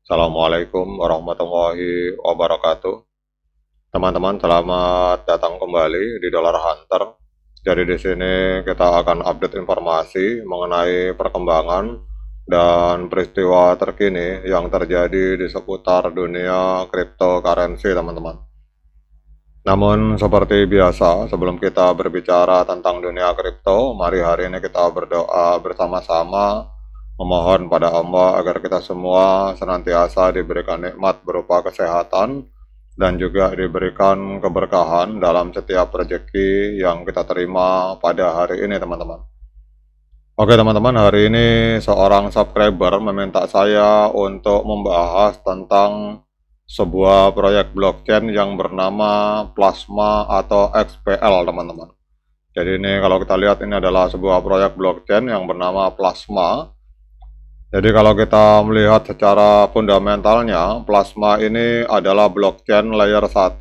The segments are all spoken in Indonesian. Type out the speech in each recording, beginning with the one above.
Assalamualaikum warahmatullahi wabarakatuh. Teman-teman, selamat datang kembali di Dollar Hunter. Jadi di sini kita akan update informasi mengenai perkembangan dan peristiwa terkini yang terjadi di seputar dunia cryptocurrency, teman-teman. Namun seperti biasa, sebelum kita berbicara tentang dunia kripto, mari hari ini kita berdoa bersama-sama memohon pada Allah agar kita semua senantiasa diberikan nikmat berupa kesehatan dan juga diberikan keberkahan dalam setiap rezeki yang kita terima pada hari ini, teman-teman. Oke teman-teman, hari ini seorang subscriber meminta saya untuk membahas tentang sebuah proyek blockchain yang bernama Plasma atau XPL, teman-teman. Jadi ini kalau kita lihat, ini adalah sebuah proyek blockchain yang bernama Plasma. Jadi kalau kita melihat secara fundamentalnya, Plasma ini adalah blockchain layer 1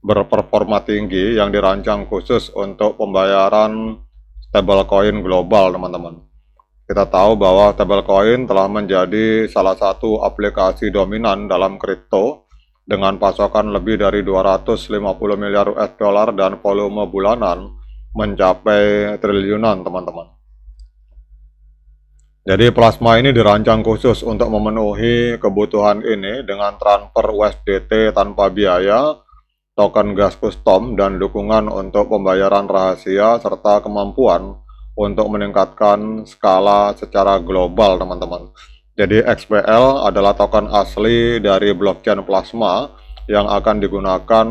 berperforma tinggi yang dirancang khusus untuk pembayaran stablecoin global, teman-teman. Kita tahu bahwa stablecoin telah menjadi salah satu aplikasi dominan dalam kripto dengan pasokan lebih dari 250 miliar US dollar dan volume bulanan mencapai triliunan, teman-teman. Jadi Plasma ini dirancang khusus untuk memenuhi kebutuhan ini dengan transfer USDT tanpa biaya, token gas custom, dan dukungan untuk pembayaran rahasia serta kemampuan untuk meningkatkan skala secara global, teman-teman. Jadi XPL adalah token asli dari blockchain Plasma yang akan digunakan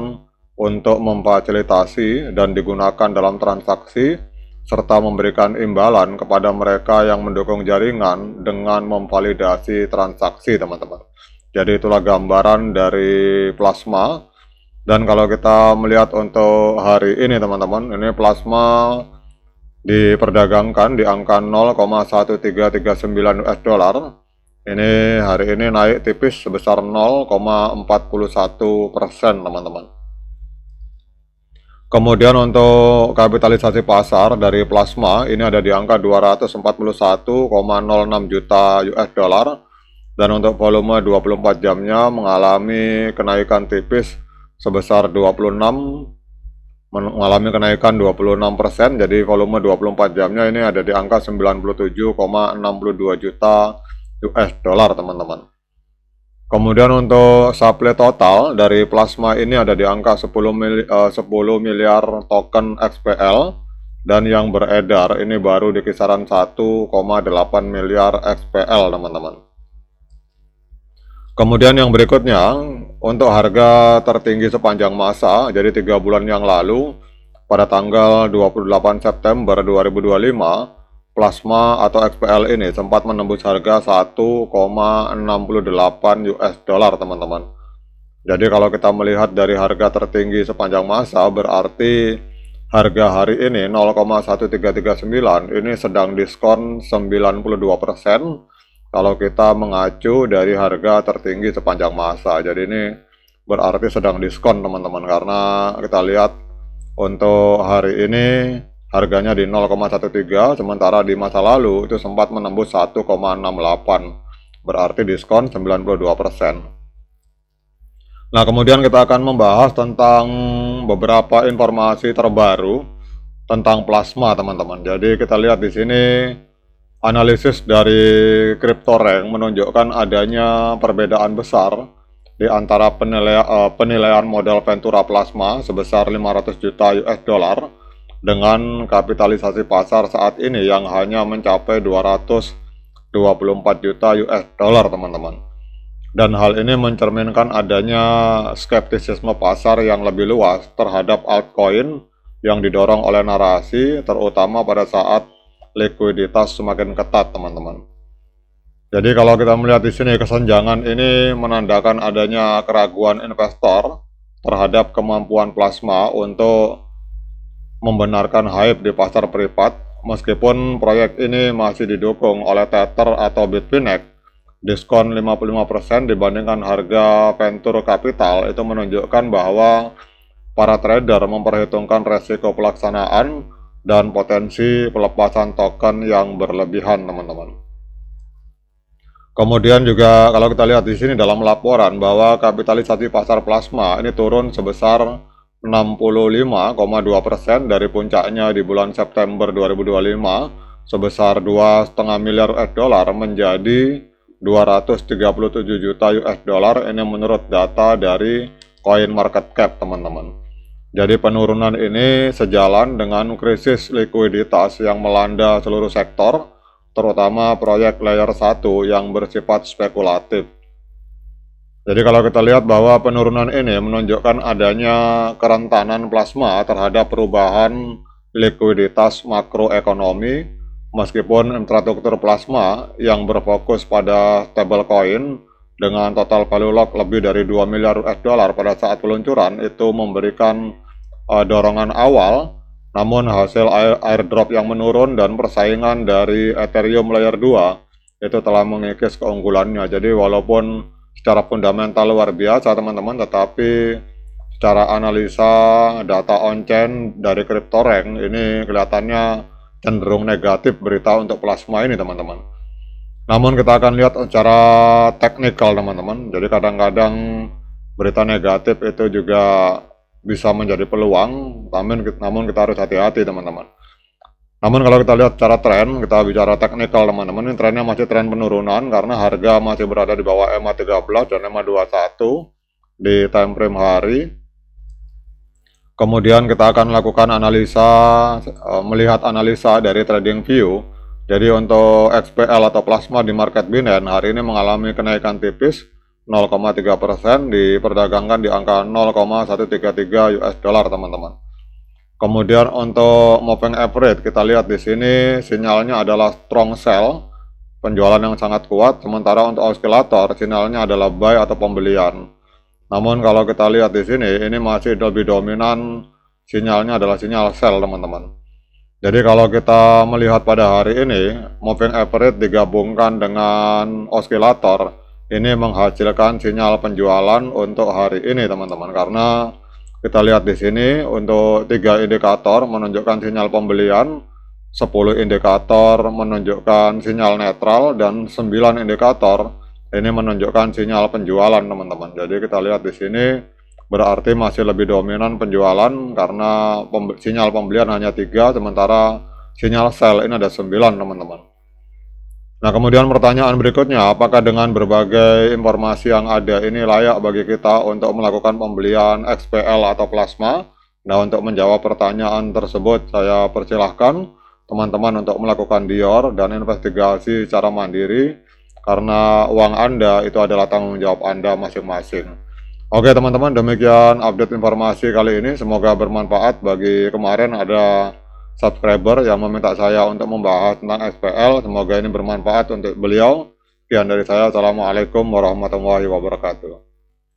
untuk memfasilitasi dan digunakan dalam transaksi serta memberikan imbalan kepada mereka yang mendukung jaringan dengan memvalidasi transaksi, teman-teman. Jadi itulah gambaran dari Plasma. Dan kalau kita melihat untuk hari ini, teman-teman, ini Plasma diperdagangkan di angka 0,1339 US dollar. Ini hari ini naik tipis sebesar 0,41%, teman-teman. Kemudian untuk kapitalisasi pasar dari Plasma ini ada di angka 241,06 juta US dollar, dan untuk volume 24 jamnya mengalami kenaikan tipis sebesar 26%, jadi volume 24 jamnya ini ada di angka 97,62 juta US dollar, teman-teman. Kemudian untuk supply total dari Plasma ini ada di angka 10 miliar token XPL, dan yang beredar ini baru di kisaran 1,8 miliar XPL, teman-teman. Kemudian yang berikutnya, untuk harga tertinggi sepanjang masa, jadi 3 bulan yang lalu, pada tanggal 28 September 2025, Plasma atau XPL ini sempat menembus harga 1,68 US dollar, teman-teman. Jadi kalau kita melihat dari harga tertinggi sepanjang masa, berarti harga hari ini 0,1339 ini sedang diskon 92% kalau kita mengacu dari harga tertinggi sepanjang masa. Jadi ini berarti sedang diskon, teman-teman, karena kita lihat untuk hari ini harganya di 0,13, sementara di masa lalu itu sempat menembus 1,68, berarti diskon 92%. Nah, kemudian kita akan membahas tentang beberapa informasi terbaru tentang Plasma, teman-teman. Jadi kita lihat di sini analisis dari CryptoRank menunjukkan adanya perbedaan besar di antara penilaian modal Ventura Plasma sebesar 500 juta US dollar dengan kapitalisasi pasar saat ini yang hanya mencapai 224 juta US dollar, teman-teman. Dan hal ini mencerminkan adanya skeptisisme pasar yang lebih luas terhadap altcoin yang didorong oleh narasi, terutama pada saat likuiditas semakin ketat, teman-teman. Jadi kalau kita melihat di sini, kesenjangan ini menandakan adanya keraguan investor terhadap kemampuan Plasma untuk membenarkan hype di pasar privat. Meskipun proyek ini masih didukung oleh Tether atau Bitfinex, diskon 55% dibandingkan harga venture capital itu menunjukkan bahwa para trader memperhitungkan resiko pelaksanaan dan potensi pelepasan token yang berlebihan, teman-teman. Kemudian juga kalau kita lihat di sini dalam laporan bahwa kapitalisasi pasar plasma ini turun sebesar 65,2% dari puncaknya di bulan September 2025 sebesar 2,5 miliar US dollar menjadi 237 juta US dollar. Ini menurut data dari Coin Market Cap, teman-teman. Jadi penurunan ini sejalan dengan krisis likuiditas yang melanda seluruh sektor, terutama proyek layer 1 yang bersifat spekulatif. Jadi kalau kita lihat bahwa penurunan ini menunjukkan adanya kerentanan plasma terhadap perubahan likuiditas makroekonomi, meskipun infrastruktur plasma yang berfokus pada stablecoin dengan total value lock lebih dari 2 miliar US dollar pada saat peluncuran itu memberikan dorongan awal, namun hasil airdrop yang menurun dan persaingan dari Ethereum layer 2 itu telah mengikis keunggulannya. Jadi walaupun secara fundamental luar biasa teman-teman, tetapi secara analisa data on-chain dari CryptoRank ini kelihatannya cenderung negatif berita untuk plasma ini teman-teman. Namun kita akan lihat secara teknikal teman-teman. Jadi kadang-kadang berita negatif itu juga bisa menjadi peluang, namun kita harus hati-hati teman-teman. Namun kalau kita lihat secara tren, kita bicara teknikal teman-teman, ini trennya masih tren penurunan karena harga masih berada di bawah EMA 13 dan EMA 21 di time frame hari. Kemudian kita akan lakukan analisa, melihat analisa dari TradingView. Jadi untuk XPL atau plasma di market Binance hari ini mengalami kenaikan tipis 0,3%, diperdagangkan di angka 0,133 US dollar teman-teman. Kemudian untuk moving average kita lihat di sini sinyalnya adalah strong sell, penjualan yang sangat kuat, sementara untuk osilator sinyalnya adalah buy atau pembelian. Namun kalau kita lihat di sini ini masih lebih dominan sinyalnya adalah sinyal sell teman-teman. Jadi kalau kita melihat pada hari ini moving average digabungkan dengan osilator ini menghasilkan sinyal penjualan untuk hari ini teman-teman, karena kita lihat di sini untuk 3 indikator menunjukkan sinyal pembelian, 10 indikator menunjukkan sinyal netral, dan 9 indikator ini menunjukkan sinyal penjualan teman-teman. Jadi kita lihat di sini berarti masih lebih dominan penjualan karena sinyal pembelian hanya 3, sementara sinyal sell ini ada 9 teman-teman. Nah kemudian pertanyaan berikutnya, apakah dengan berbagai informasi yang ada ini layak bagi kita untuk melakukan pembelian XPL atau plasma? Nah untuk menjawab pertanyaan tersebut saya persilahkan teman-teman untuk melakukan dior dan investigasi secara mandiri, karena uang Anda itu adalah tanggung jawab Anda masing-masing. Oke teman-teman, demikian update informasi kali ini, semoga bermanfaat. Bagi kemarin ada subscriber yang meminta saya untuk membahas tentang SPL, semoga ini bermanfaat untuk beliau. Sekian dari saya, assalamualaikum warahmatullahi wabarakatuh.